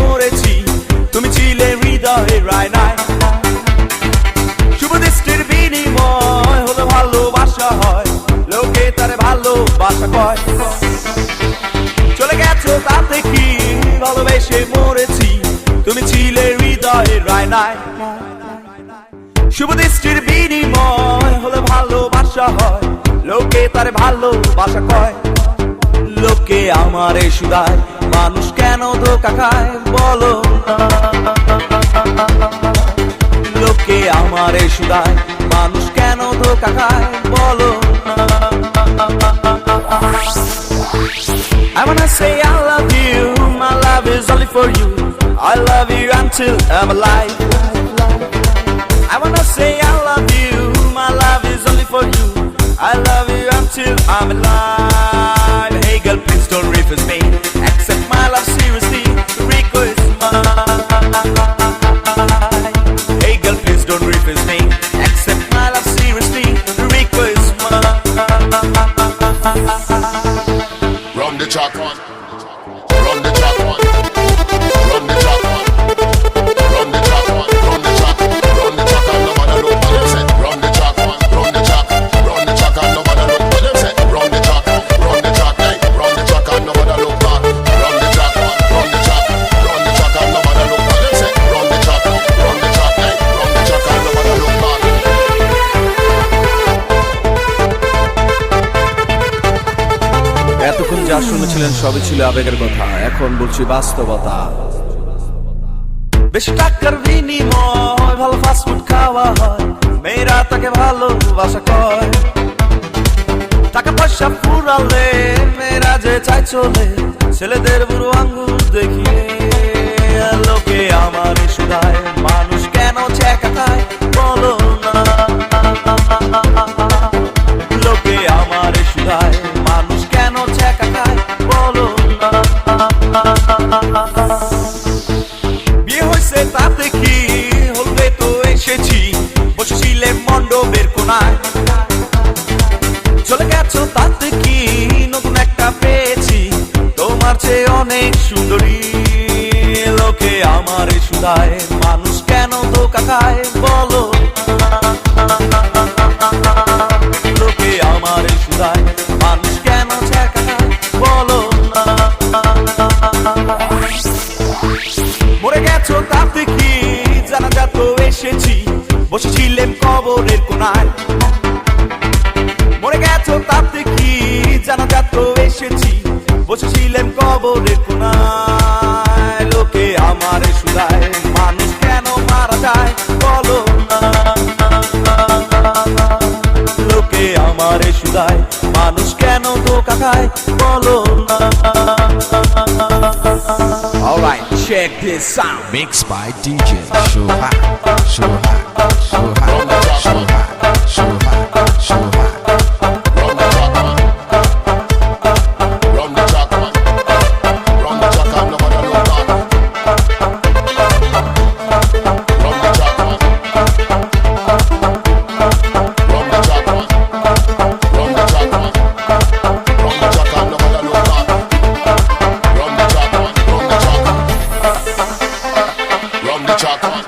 মরেছি, তুমি ছিলে হৃদয়ের রায়নায়। শুভ দৃষ্টির বিনিময় হলো ভালোবাসা হয়, লোকে তারে ভালোবাসা কয়। চলে গেছো তাতে কি, ভালোবেসে মরেছি, তুমি ছিলে হৃদয়ের রায়নায়। শুভ দৃষ্টির বিনিময় হলো ভালোবাসা হয়, লোকে তারে ভালোবাসা কয়। লোকে আমারে শুধায়, মানুষ কেন ধোঁকা খায় বলো না। লোকে আমারে শুধায়, মানুষ কেন ধোঁকা খায় বলো না। I wanna say I love you, my love is only for you, I love you until I'm alive. I wanna say I love you, my love is only for you, I love you until I'm alive. Hey girl, please don't refuse me, accept my love seriously, the request is mine. Hey girl, please don't refuse me, accept my love seriously, the request is mine. Run the track on, run the track on, run the track on, run the track on, run the track, run the track and nobody look what them say. Run the track on, run the track, run the track and nobody look what them say. Run the track, hey, run the track and nobody look back. Run the track on, run the track, run the track and nobody look what them say. Run the track, hey, run the track and nobody look back. এতক্ষণ যা শুনেছিলেন সবই ছিল আবেগের কথা, এখন বলছি বাস্তবতা। বেশি টাকার বিনিময় ভালো ফাস্টফুড খাওয়া হয়, মেয়েরা তাকে ভালোবাসা কয়। টাকা পয়সা ফুরালে মেয়েরা যে চাই চলে, ছেলেদের বুড়ো আঙ্গুল দেখিয়ে। লোকে আমার শুধায়, মানুষ কেন ছেঁকা খায় বলো না। লোকে আমার শুধায়, মানুষ কেন ছেঁকা খায় বলো না। বিয়ে হয়েছে তাতে কি, হলবে তো এসেছি, বসেছিলে মণ্ডপের কোনায়। চলে গেছো তাতে কি, নতুন একটা পেয়েছি, তোমার চেয়ে অনেক সুন্দরী। লোকে আমার শুধায়, মানুষ কেন ধোঁকা খায় বলো না। লোকে আমার শুধায়, মানুষ কেন ছেঁকা খায় বলো না। মরে গেছো তাতে কি, জানাজা তো এসেছি, বসেছিলেন কবরের কোনায়। মরে গেছো তাতে কি, জানাজা তো এসেছি, বসেছিলেন কবরের কোনায়। লোকে আমার শুধায়, মানুষ কেন মারা যায় বলো না। লোকে আমার শুধায়, মানুষ কেন ধোঁকা খায় বলো না। Alright, check this out. Mixed by DJ Shohak, Shohak, Shohak, Shohak, Shohak, Shohak. Run the track on, run the track on, run the track and nobody look back. Run the track on, run the track on, run the track on, run the track and nobody look back. Run the track on, run the track, run the track on.